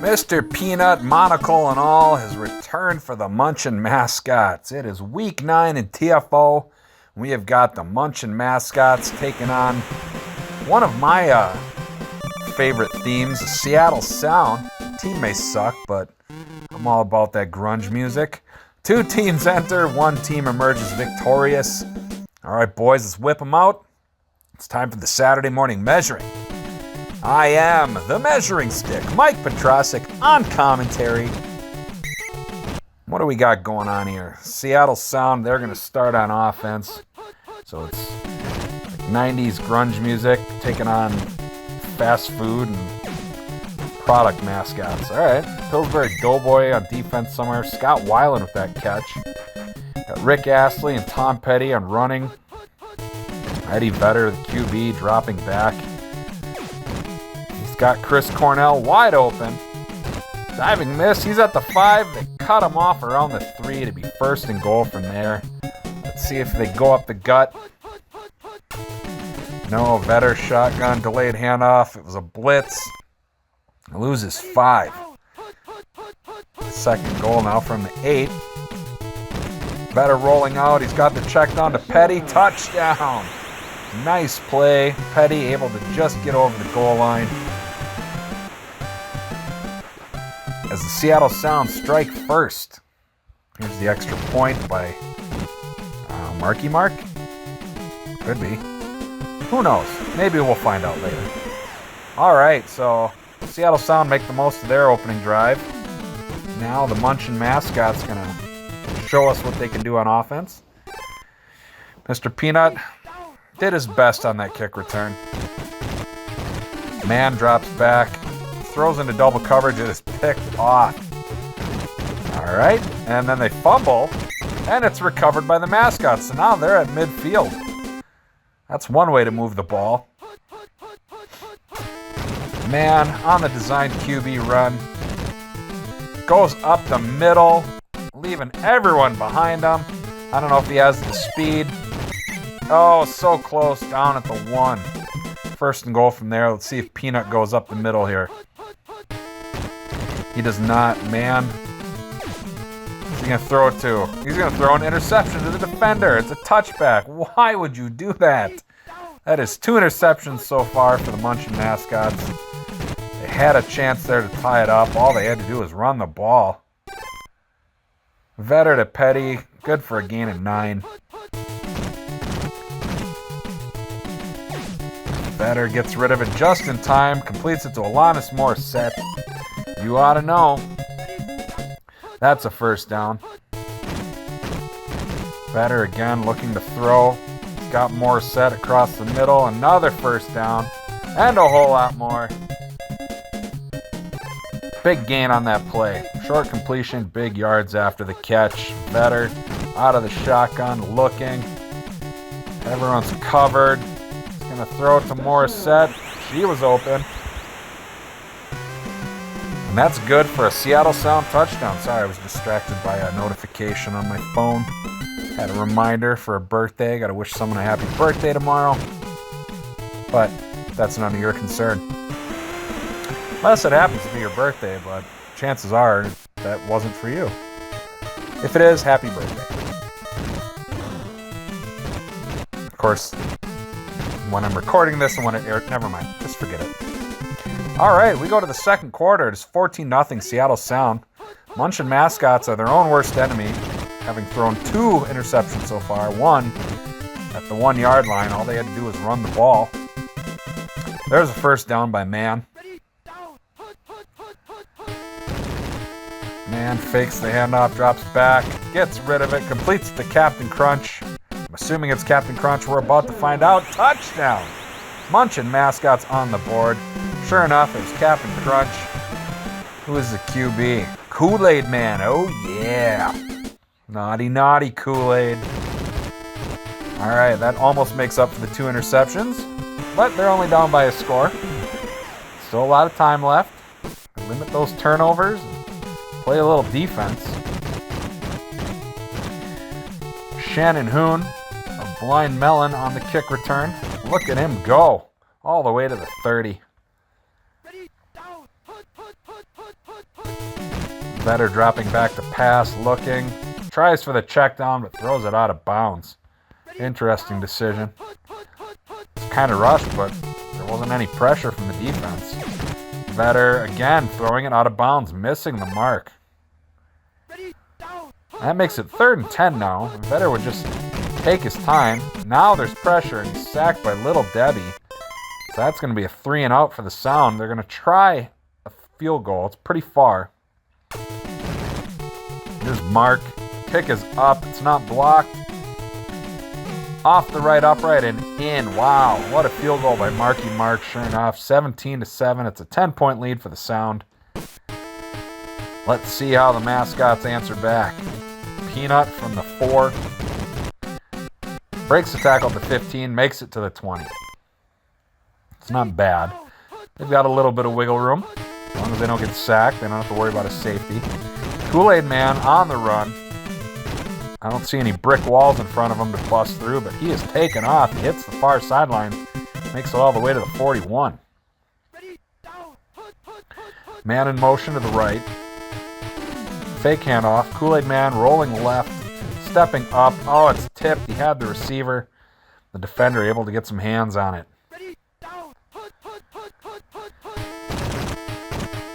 Mr. Peanut, monocle and all, has returned for the Munchin Mascots. It is week 9 in TFO. We have got the Munchin Mascots taking on one of my favorite themes, Seattle Sound. The team may suck, but I'm all about that grunge music. 2 teams enter, 1 team emerges victorious. All right, boys, let's whip them out. It's time for the Saturday morning measuring. I am the measuring stick, Mike Petrosic, on commentary. What do we got going on here? Seattle Sound, they're going to start on offense. So it's like 90s grunge music taking on fast food and product mascots. All right, Pillsbury Doughboy on defense somewhere. Scott Weiland with that catch. Got Rick Astley and Tom Petty on running. Eddie Vedder, the QB, dropping back. Got Chris Cornell wide open. Diving miss. He's at the 5. They cut him off around the 3 to be first and goal from there. Let's see if they go up the gut. No, Vedder shotgun, delayed handoff. It was a blitz. Loses 5. Second goal now from the 8. Vedder rolling out. He's got the check down to Petty. Touchdown. Nice play. Petty able to just get over the goal line. As the Seattle Sound strike first. Here's the extra point by Marky Mark. Could be. Who knows? Maybe we'll find out later. All right, so Seattle Sound make the most of their opening drive. Now the Munchin Mascots going to show us what they can do on offense. Mr. Peanut did his best on that kick return. Man drops back. Throws into double coverage. It is picked off. All right. And then they fumble. And it's recovered by the Mascots. So now they're at midfield. That's one way to move the ball. Man on the designed QB run. Goes up the middle. Leaving everyone behind him. I don't know if he has the speed. Oh, so close. Down at the 1. First and goal from there. Let's see if Peanut goes up the middle here. He does not. Man. Who's he going to throw it to? He's going to throw an interception to the defender. It's a touchback. Why would you do that? That is 2 interceptions so far for the Munchin Mascots. They had a chance there to tie it up. All they had to do was run the ball. Vedder to Petty. Good for a gain of 9. Vedder gets rid of it just in time. Completes it to Alanis Morissette. You ought to know. That's a first down. Vedder again looking to throw. Got Morissette across the middle. Another first down. And a whole lot more. Big gain on that play. Short completion, big yards after the catch. Vedder out of the shotgun looking. Everyone's covered. Going to throw it to Morissette. She was open. And that's good for a Seattle Sound touchdown. Sorry, I was distracted by a notification on my phone. Had a reminder for a birthday. Got to wish someone a happy birthday tomorrow. But that's none of your concern. Unless it happens to be your birthday, but chances are that wasn't for you. If it is, happy birthday. Of course, when I'm recording this and when it aired, never mind, just forget it. All right, we go to the second quarter. It's 14-0 Seattle Sound. Munchin Mascots are their own worst enemy, having thrown 2 interceptions so far. 1 at the 1-yard line. All they had to do was run the ball. There's a first down by Man. Man fakes the handoff, drops back, gets rid of it, completes the Captain Crunch. I'm assuming it's Captain Crunch. We're about to find out. Touchdown! Munchin Mascots on the board. Sure enough, it was Captain Crunch. Who is the QB? Kool-Aid Man. Oh, yeah. Naughty, naughty Kool-Aid. All right, that almost makes up for the 2 interceptions. But they're only down by a score. Still a lot of time left. Limit those turnovers. Play a little defense. Shannon Hoon, a blind melon on the kick return. Look at him go all the way to the 30. Vetter dropping back to pass, looking. Tries for the check down, but throws it out of bounds. Interesting decision. It's kind of rushed, but there wasn't any pressure from the defense. Vetter, again, throwing it out of bounds, missing the mark. That makes it 3rd and 10 now. Vetter would just take his time. Now there's pressure, and he's sacked by Little Debbie. So that's going to be a 3 and out for the Sound. They're going to try a field goal. It's pretty far. Here's Mark. Kick is up. It's not blocked. Off the right upright and in. Wow, what a field goal by Marky Mark, sure enough. 17-7. It's a 10-point lead for the Sound. Let's see how the Mascots answer back. Peanut from the 4. Breaks the tackle at the 15, makes it to the 20. It's not bad. They've got a little bit of wiggle room. As long as they don't get sacked, they don't have to worry about a safety. Kool-Aid Man on the run. I don't see any brick walls in front of him to bust through, but he is taken off. He hits the far sideline, makes it all the way to the 41. Man in motion to the right. Fake handoff. Kool-Aid Man rolling left, stepping up. Oh, it's tipped. He had the receiver. The defender able to get some hands on it.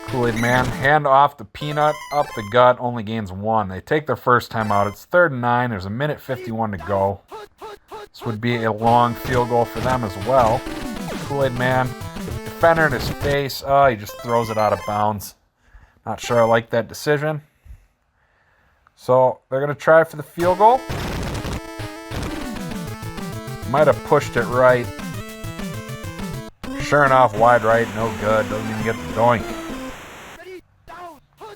Kool-Aid Man, hand off to Peanut, up the gut, only gains 1. They take their first time out. It's 3rd and 9. There's 1:51 to go. This would be a long field goal for them as well. Kool-Aid Man, defender in his face. Oh, he just throws it out of bounds. Not sure I like that decision. So they're going to try for the field goal. Might have pushed it right. Sure enough, wide right, no good. Doesn't even get the doink.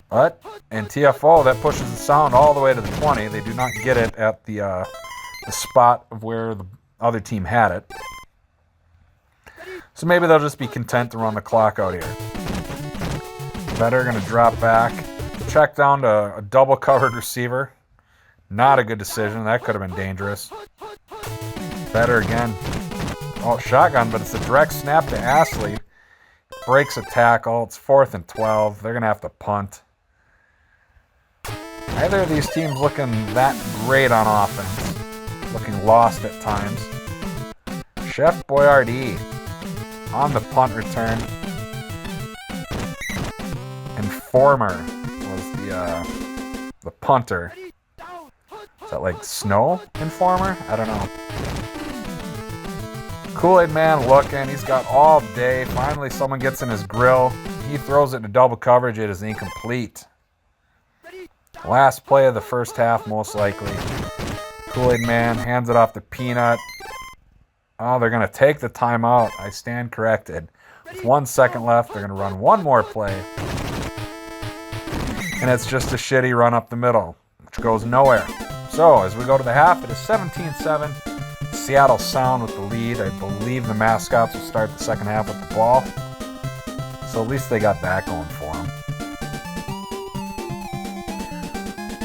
But in TFO, that pushes the Sound all the way to the 20. They do not get it at the spot of where the other team had it. So maybe they'll just be content to run the clock out here. Vetter going to drop back. Check down to a double-covered receiver. Not a good decision. That could have been dangerous. Vetter again. Oh, shotgun, but it's a direct snap to Astley. Breaks a tackle. It's 4th and 12. They're going to have to punt. Neither of these teams looking that great on offense. Looking lost at times. Chef Boyardee on the punt return. Informer was the punter. Is that like Snow Informer? I don't know. Kool-Aid Man looking. He's got all day. Finally, someone gets in his grill. He throws it into double coverage. It is incomplete. Last play of the first half, most likely. Kool-Aid Man hands it off to Peanut. Oh, they're going to take the timeout. I stand corrected. With 1 second left, they're going to run one more play. And it's just a shitty run up the middle, which goes nowhere. So, as we go to the half, it is 17-7. Seattle Sound with the lead. I believe the Mascots will start the second half with the ball. So at least they got that going for them.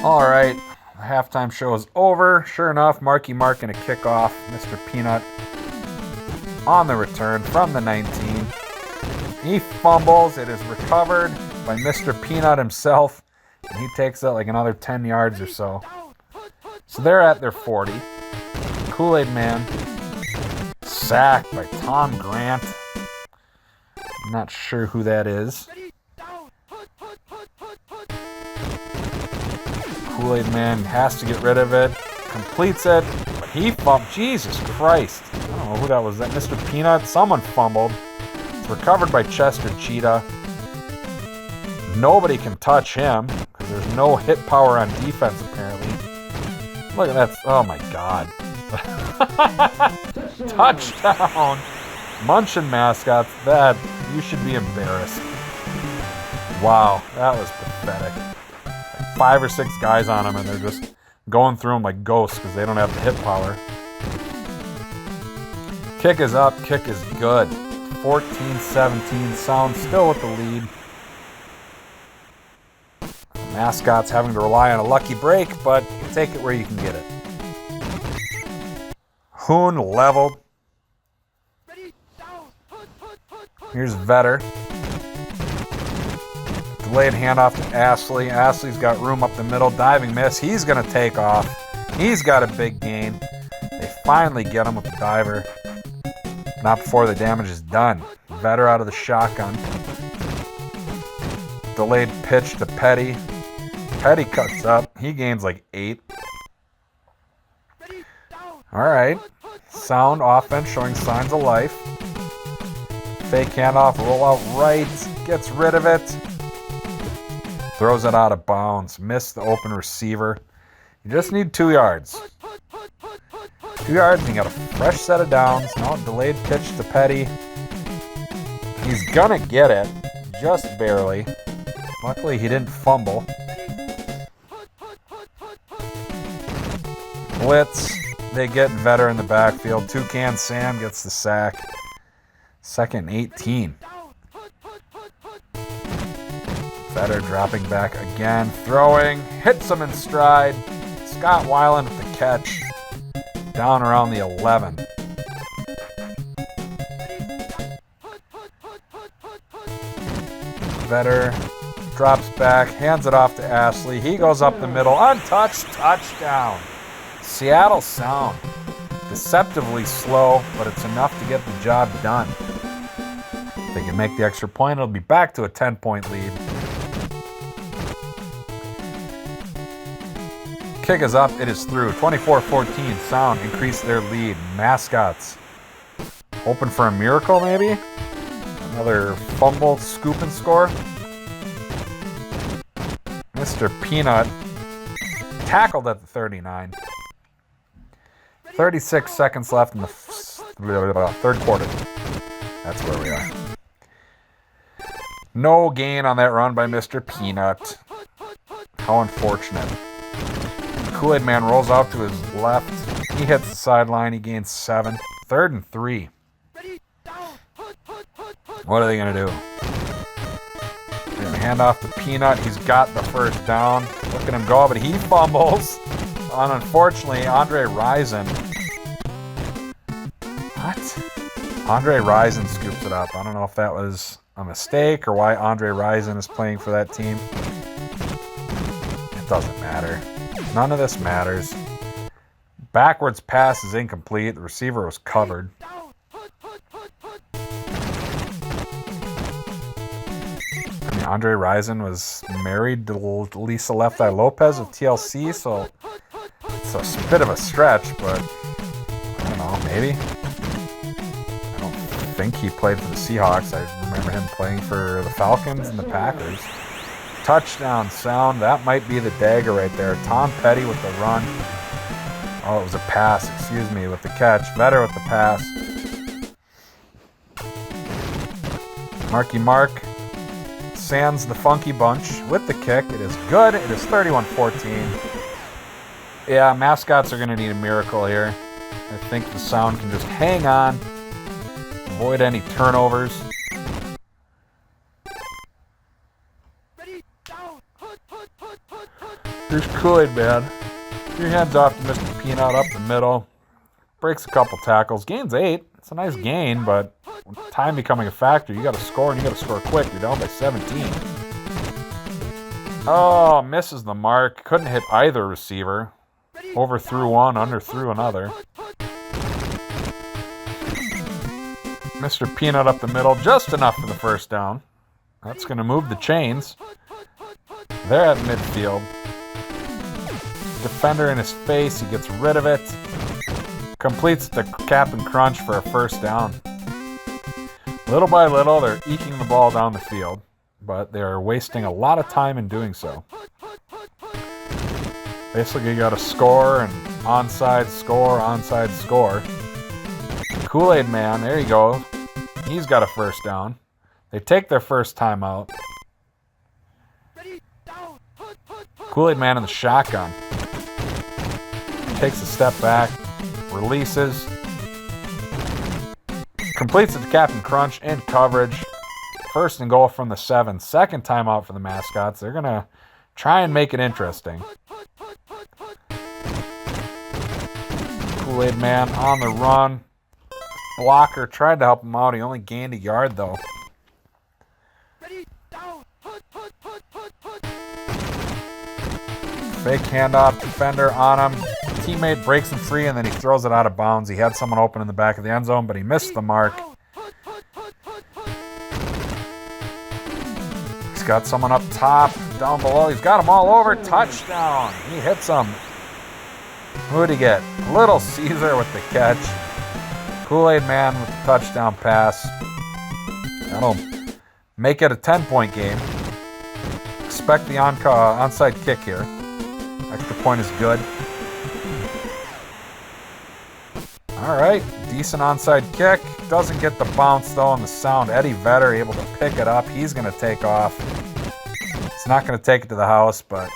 All right, the halftime show is over. Sure enough, Marky Mark and a kickoff. Mr. Peanut on the return from the 19. He fumbles. It is recovered by Mr. Peanut himself. And he takes it like another 10 yards or so. So they're at their 40. Kool-Aid Man sacked by Tom Grant. I'm not sure who that is. Kool-Aid Man has to get rid of it. Completes it. But he fumbled. Jesus Christ. I don't know who that was. That Mr. Peanut? Someone fumbled. It's recovered by Chester Cheetah. Nobody can touch him because there's no hit power on defense apparently. Look at that. Oh my God. Touchdown. Munchin Mascots. That, you should be embarrassed. Wow, that was pathetic. Like 5 or 6 guys on him and they're just going through them like ghosts because they don't have the hit power. Kick is up. Kick is good. 14-17. Sound still with the lead. Mascots having to rely on a lucky break, but you take it where you can get it. Hoon leveled. Here's Vetter. Delayed handoff to Ashley. Ashley's got room up the middle. Diving miss. He's going to take off. He's got a big gain. They finally get him with the diver. Not before the damage is done. Vetter out of the shotgun. Delayed pitch to Petty. Petty cuts up. He gains like 8. Alright. Sound offense showing signs of life. Fake handoff, roll out right. Gets rid of it. Throws it out of bounds. Missed the open receiver. You just need 2 yards. 2 yards and you got a fresh set of downs. Now delayed pitch to Petty. He's gonna get it. Just barely. Luckily he didn't fumble. Blitz. They get Vetter in the backfield. Toucan Sam gets the sack. 2nd and 18. Vetter dropping back again. Throwing. Hits him in stride. Scott Weiland with the catch. Down around the 11. Vetter drops back. Hands it off to Ashley. He goes up the middle. Untouched. Touchdown. Seattle Sound. Deceptively slow, but it's enough to get the job done. If they can make the extra point, it'll be back to a 10-point lead. Kick is up. It is through. 24-14. Sound increased their lead. Mascots. Open for a miracle, maybe? Another fumble, scoop and score. Mr. Peanut tackled at the 39. 36 seconds left in the third quarter. That's where we are. No gain on that run by Mr. Peanut. How unfortunate. Kool-Aid Man rolls out to his left. He hits the sideline. He gains 7. 3rd and 3. What are they going to do? They're going to hand off to Peanut. He's got the first down. Look at him go, but he fumbles. And unfortunately, Andre Rison. What? Andre Rison scoops it up. I don't know if that was a mistake or why Andre Rison is playing for that team. It doesn't matter. None of this matters. Backwards pass is incomplete. The receiver was covered. I mean, Andre Rison was married to Lisa Left Eye Lopez of TLC, so it's a bit of a stretch, but I don't know, maybe. I don't think he played for the Seahawks. I remember him playing for the Falcons and the Packers. Touchdown Sound. That might be the dagger right there. Tom Petty with the run. Oh, it was a pass, excuse me, with the catch. Vetter with the pass. Marky Mark sands the Funky Bunch with the kick. It is good. It is 31-14. Yeah, Mascots are going to need a miracle here. I think the Sound can just hang on, avoid any turnovers. Here's Kool-Aid Man. Your hands off to Mr. Peanut up the middle. Breaks a couple tackles. Gains 8. It's a nice gain, but with time becoming a factor, you got to score, and you got to score quick. You're down by 17. Oh, misses the mark. Couldn't hit either receiver. Overthrew one, underthrew another. Mr. Peanut up the middle. Just enough for the first down. That's going to move the chains. They're at midfield. Defender in his face. He gets rid of it. Completes the cap and crunch for a first down. Little by little, they're eking the ball down the field, but they're wasting a lot of time in doing so. Basically, you got to score and onside score. Kool-Aid Man, there you go. He's got a first down. They take their first timeout. Kool-Aid Man in the shotgun. Takes a step back. Releases. Completes it to Captain Crunch in coverage. 1st and goal from the 7. Second timeout for the Mascots. They're going to try and make it interesting. Kool-Aid Man on the run. Blocker tried to help him out. He only gained a yard, though. Fake handoff, defender on him. Teammate breaks him free, and then he throws it out of bounds. He had someone open in the back of the end zone, but he missed the mark. He's got someone up top, down below. He's got them all over. Touchdown. He hits them. Who'd he get? Little Caesar with the catch. Kool-Aid Man with the touchdown pass. That'll make it a 10-point game. Expect the onside kick here. Extra point is good. All right, decent onside kick. Doesn't get the bounce though on the sound. Eddie Vedder able to pick it up. He's going to take off. It's not going to take it to the house, but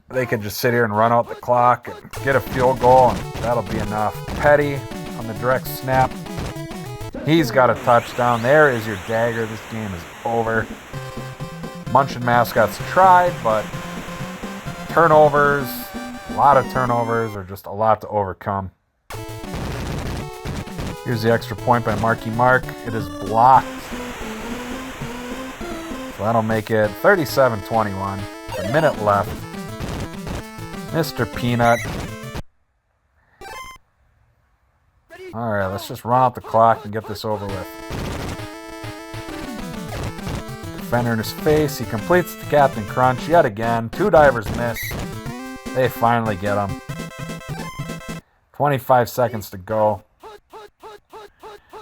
they can just sit here and run out the clock and get a field goal, and that'll be enough. Petty on the direct snap. He's got a touchdown. There is your dagger. This game is over. Munchin Mascots tried, but turnovers, a lot of turnovers, are just a lot to overcome. Here's the extra point by Marky Mark. It is blocked. So that'll make it 37-21. A minute left. Mr. Peanut. All right, let's just run out the clock and get this over with. Defender in his face. He completes the Captain Crunch yet again. 2 divers miss. They finally get him. 25 seconds to go.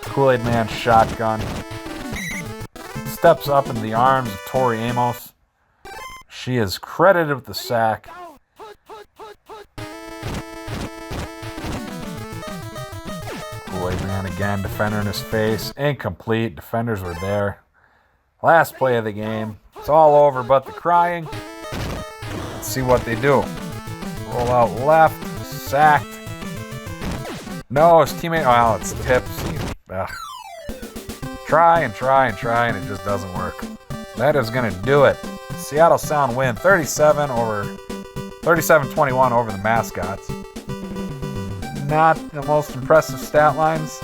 Kool-Aid Man shotgun. Steps up into the arms of Tori Amos. She is credited with the sack. Kool-Aid Man again. Defender in his face. Incomplete. Defenders were there. Last play of the game. It's all over but the crying. Let's see what they do. Roll out left. Sacked. No, his teammate. Well, it's tips. Try and try and try, and it just doesn't work. That is going to do it. Seattle Sound win 37-21 over the Mascots. Not the most impressive stat lines.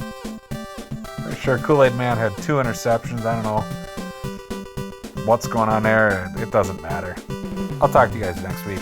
Pretty sure Kool-Aid Man had 2 interceptions. I don't know what's going on there. It doesn't matter. I'll talk to you guys next week.